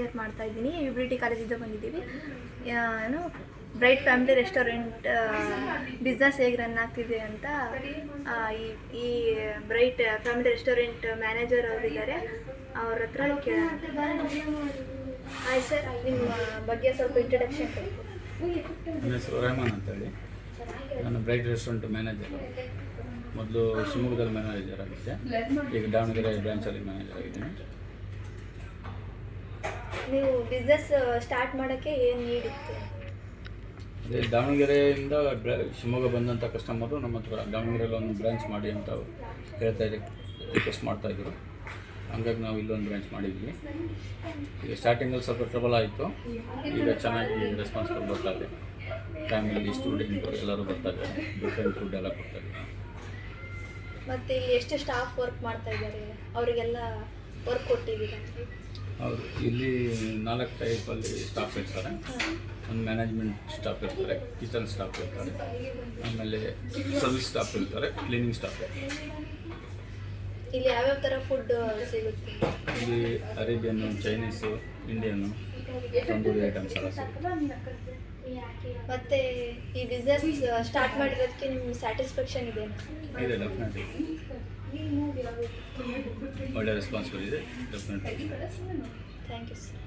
Share ಮಾಡ್ತಾ ಇದ್ದೀನಿ. UBT ಕಾಲೇಜಿಂದ ಬಂದಿದ್ದೀವಿ. ಏನು ಬ್ರೈಟ್ ಫ್ಯಾಮಿಲಿ ರೆಸ್ಟೋರೆಂಟ್ ಬಿಸ್ನೆಸ್ ಹೇಗೆ ರನ್ ಆಗ್ತಿದೆ ಅಂತ ಈ ಬ್ರೈಟ್ ಫ್ಯಾಮಿಲಿ ರೆಸ್ಟೋರೆಂಟ್ ಮ್ಯಾನೇಜರ್ ಅವರಿದ್ದಾರೆ, ಅವ್ರ ಹತ್ರ ಕೇಳೋಣ. ಹಾಯ್ ಸರ್, ನಿಮ್ಮ ಬಗ್ಗೆ ಸ್ವಲ್ಪ ಇಂಟ್ರೊಡಕ್ಷನ್ ಕೊಡಿ. ನನ್ನ ಹೆಸರು ರೆಹಮಾನ್ ಅಂತೇಳಿ. ನಾನು ಬ್ರೈಟ್ ರೆಸ್ಟೋರೆಂಟ್ ಮ್ಯಾನೇಜರ್. ಮೊದಲು ಶಿವಮೊಗ್ಗದಲ್ಲಿ ಮ್ಯಾನೇಜರ್ ಆಗಿದ್ದೆ, ಈಗ ದಾವಣಗೆರೆ ಬ್ರಾಂಚಲ್ಲಿ ಮ್ಯಾನೇಜರ್ ಆಗಿದ್ದೀನಿ. ನೀವು ಬಿಸ್ನೆಸ್ ಸ್ಟಾರ್ಟ್ ಮಾಡೋಕ್ಕೆ ಏನು ನೀಡಿತ್ತು? ಅದೇ ದಾವಣಗೆರೆಯಿಂದ ಶಿವಮೊಗ್ಗ ಬಂದಂಥ ಕಸ್ಟಮರು ನಮ್ಮ ಹತ್ರ ದಾವಣಗೆರೆಯಲ್ಲಿ ಒಂದು ಬ್ರಾಂಚ್ ಮಾಡಿ ಅಂತ ಹೇಳ್ತಾ ರಿಕ್ವೆಸ್ಟ್ ಮಾಡ್ತಾಯಿದ್ರು. ಹಂಗಾಗಿ ನಾವು ಇಲ್ಲೊಂದು ಬ್ರಾಂಚ್ ಮಾಡಿದ್ವಿ. ಈಗ ಸ್ಟಾರ್ಟಿಂಗಲ್ಲಿ ಸ್ವಲ್ಪ ಟ್ರಬಲ್ ಆಯಿತು, ಈಗ ಚೆನ್ನಾಗಿ ರೆಸ್ಪಾನ್ಸಿಬಲ್ ಬರ್ತಾ ಇದೆ. ಫ್ಯಾಮಿಲಿ, ಸ್ಟೂಡೆಂಟು ಎಲ್ಲರೂ ಬರ್ತಾ ಇದ್ದಾರೆ, ಡಿಫ್ರೆಂಟ್ ಫುಡ್ ಎಲ್ಲ ಕೊಡ್ತಾ ಇದ್ದಾರೆ. ಮತ್ತು ಇಲ್ಲಿ ಎಷ್ಟು ಸ್ಟಾಫ್ ವರ್ಕ್ ಮಾಡ್ತಾ ಇದ್ದಾರೆ, ಅವರಿಗೆಲ್ಲ ವರ್ಕ್ ಕೊಟ್ಟಿದ್ದೀರಾ? ಹೌದು, ಇಲ್ಲಿ 4 ಟೈಪಲ್ಲಿ ಸ್ಟಾಫ್ ಇರ್ತಾರೆ. ಒಂದು ಮ್ಯಾನೇಜ್ಮೆಂಟ್ ಸ್ಟಾಫ್ ಇರ್ತಾರೆ, ಕಿಚನ್ ಸ್ಟಾಫ್ ಇರ್ತಾರೆ, ಆಮೇಲೆ ಸರ್ವಿಸ್ ಸ್ಟಾಫ್ ಇರ್ತಾರೆ, ಕ್ಲೀನಿಂಗ್ ಸ್ಟಾಫ್ ಇರ್ತಾರೆ. ಇಲ್ಲಿ ಯಾವ್ಯಾವ ಥರ ಫುಡ್ ಸಿಗುತ್ತೆ? ಇಲ್ಲಿ ಅರೇಬಿಯನ್ನು, ಚೈನೀಸು, ಇಂಡಿಯನ್ನು, ತಂದೂರಿ ಐಟಮ್ಸ್ ಎಲ್ಲ ಸಿಗುತ್ತೆ. ಮತ್ತು ಈ ಬಿಸ್ನೆಸ್ ಸ್ಟಾರ್ಟ್ ಮಾಡಿರೋದಕ್ಕೆ ನಿಮ್ಗೆ ಸ್ಯಾಟಿಸ್ಫ್ಯಾಕ್ಷನ್ ಇದೆ? ಡೆಫಿನೆಟ್ಲಿ ಒಳ್ಳೆ ರೆಸ್ಪಾನ್ಸಿಬಲ್ ಇದೆ, ಡೆಫಿನೆಟ್ಲಿ. Thank you sir.